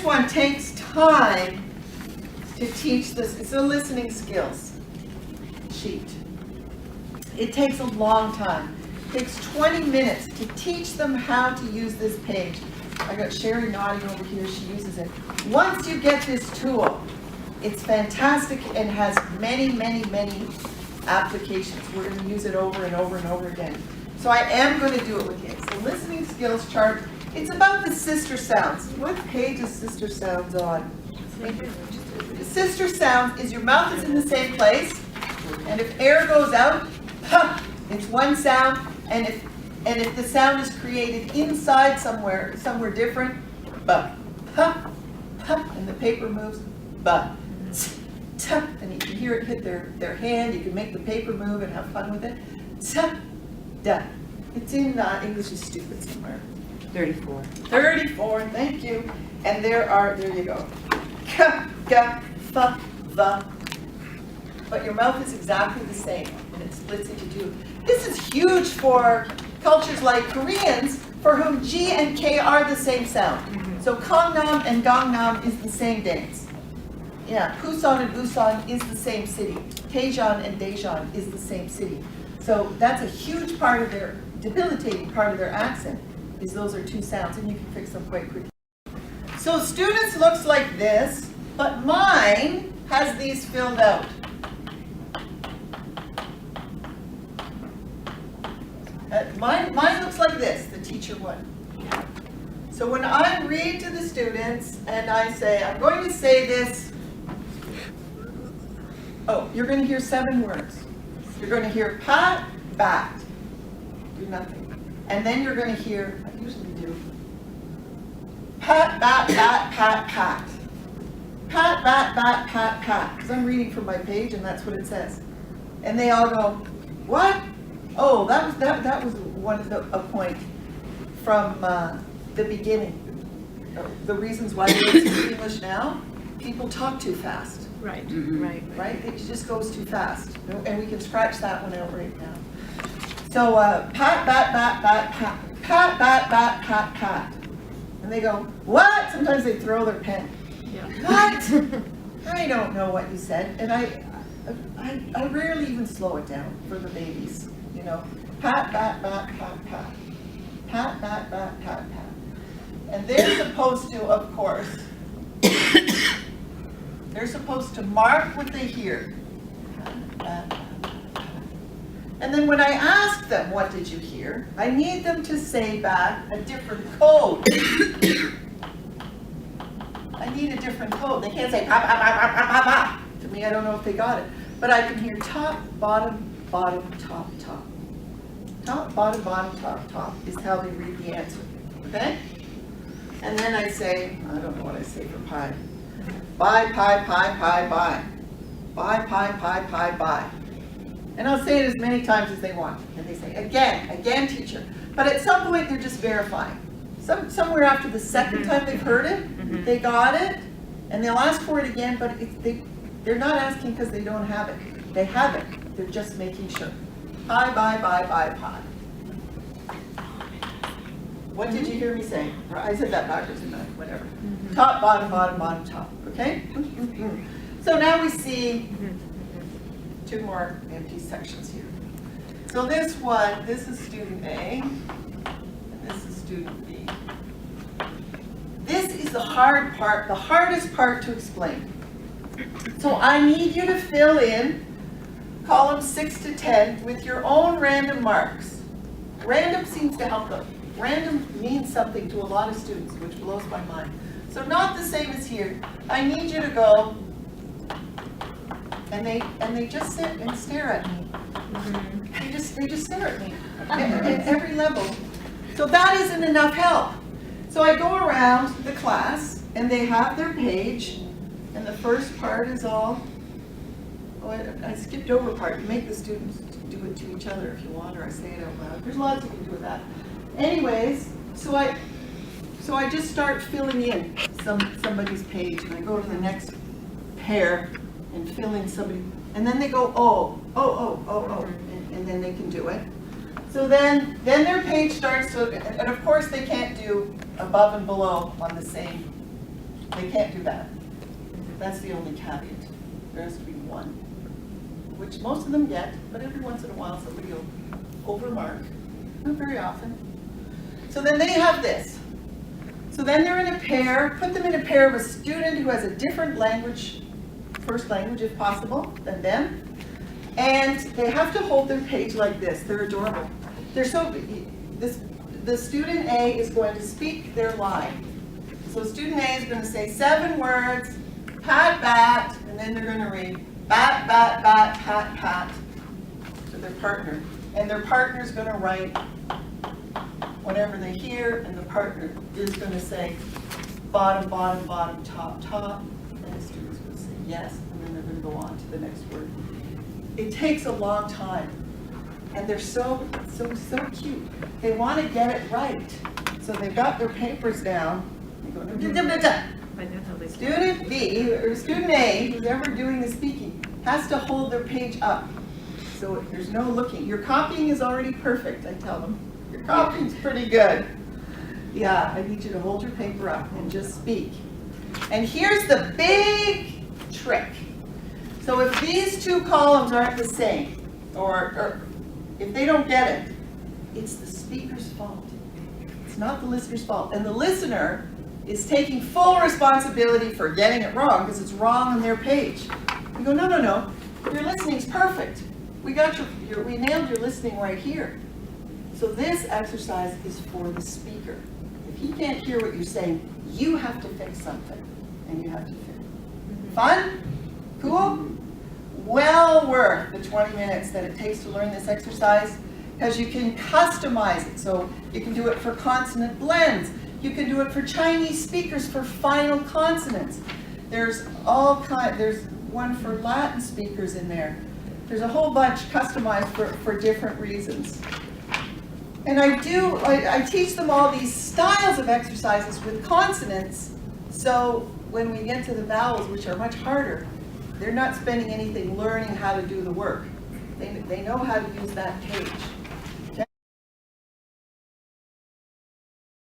this one takes time to teach this. It's a listening skills sheet. It takes a long time. It takes 20 minutes to teach them how to use this page. I got Sherry nodding over here, she uses it. Once you get this tool, it's fantastic and has many, many, many applications. We're going to use it over and over and over again. So I am going to do it with you. It's a listening skills chart. It's about the sister sounds. What page is sister sounds on? Sister sounds is your mouth is in the same place, and if air goes out, huh, it's one sound, and if the sound is created inside somewhere different, but, huh, huh, and the paper moves, but, tuh, and you can hear it hit their hand, you can make the paper move and have fun with it, tuh, duh. It's in English is Stupid somewhere. 34. 34, thank you. And there you go. K, g, f, v. But your mouth is exactly the same, and it splits into two. This is huge for cultures like Koreans, for whom G and K are the same sound. So Gangnam and Gangnam is the same dance. Yeah, Busan and Busan is the same city. Daejeon and Daejeon is the same city. So that's a huge part of their, debilitating part of their accent, is those are two sounds, and you can fix them quite quickly. So students looks like this, but mine has these filled out. Mine looks like this, the teacher one. So when I read to the students and I say, I'm going to say this, oh, you're going to hear 7 words. You're going to hear pat, bat, do nothing. And then you're going to hear, I usually do, pat, bat, bat, pat, pat. Pat, bat, bat, pat, pat. Because I'm reading from my page and that's what it says. And they all go, what? Oh, that was one of a point from the beginning. The reasons why they speak English now, people talk too fast. Right, Right? It just goes too fast. And we can scratch that one out right now. So pat, bat, bat, bat, pat. Pat, bat, bat, pat, pat. And they go, what? Sometimes they throw their pen. Yeah. What? I don't know what you said. And I rarely even slow it down for the babies. You know, pat, bat, bat, pat, pat. Pat, bat, bat, pat, pat. And they're supposed to, of course, they're supposed to mark what they hear. Pat, bat, pat, pat. And then when I ask them, what did you hear? I need them to say back a different code. I need a different code. They can't say pa, pa, pa, pa, pa, pa. To me, I don't know if they got it. But I can hear top, bottom, bottom, top, top. Top, bottom, bottom, top, top is how they read the answer. Okay? And then I say, I don't know what I say for pie. Bye, pie, pie, pie, bye. Bye, pie, pie, pie, bye. And I'll say it as many times as they want. And they say, again, teacher. But at some point, they're just verifying. Somewhere after the second time they've heard it, they got it, and they'll ask for it again, but they're not asking because they don't have it. They have it. They're just making sure. Pie, bye, bye, bye, pie. What did you hear me say? I said that backwards, didn't I? Whatever. Top, bottom, bottom, bottom, top. Okay? So now we see 2 more empty sections here. So this one, this is student A, and this is student B. This is the hard part, the hardest part to explain. So I need you to fill in columns 6 to 10 with your own random marks. Random seems to help them. Random means something to a lot of students, which blows my mind. So not the same as here. I need you to go, and they just sit and stare at me. They just stare at me at every level. So that isn't enough help. So I go around the class, and they have their page, and the first part is all, I skipped over part. You make the students do it to each other if you want, or I say it out loud. There's lots you can do with that. Anyways, so I just start filling in somebody's page, and I go to the next pair and fill in somebody, and then they go, oh, and then they can do it. So then their page starts to, and of course they can't do above and below on the same They can't do that. That's the only caveat. There has to be one, which most of them get, but every once in a while somebody will overmark. Not very often. So then they have this. So then they're in a pair, put them in a pair of a student who has a different language, first language if possible, than them. And they have to hold their page like this. They're adorable. They're so, the student A is going to speak their line. So student A is going to say 7 words, pat, bat, and then they're going to read bat, bat, bat, pat, pat to their partner. And their partner is going to write whatever they hear, and the partner is going to say bottom, bottom, bottom, top, top, and the student's going to say yes, and then they're going to go on to the next word. It takes a long time, and they're so cute. They want to get it right, so they've got their papers down. They go, Student B, or student A, who's ever doing the speaking, has to hold their page up. So there's no looking. Your copying is already perfect, I tell them. Your copying's pretty good. Yeah, I need you to hold your paper up and just speak. And here's the big trick. So if these 2 columns aren't the same, or if they don't get it, it's the speaker's fault. It's not the listener's fault. And the listener is taking full responsibility for getting it wrong because it's wrong on their page. You go, no, no, no, your listening's perfect. We got we nailed your listening right here. So this exercise is for the speaker. If he can't hear what you're saying, you have to fix something, and you have to fix it. Fun? Cool? Well worth the 20 minutes that it takes to learn this exercise, because you can customize it. So you can do it for consonant blends. You can do it for Chinese speakers for final consonants. There's there's one for Latin speakers in there. There's a whole bunch customized for different reasons. And I teach them all these styles of exercises with consonants, so when we get to the vowels, which are much harder, they're not spending anything learning how to do the work. They know how to use that page.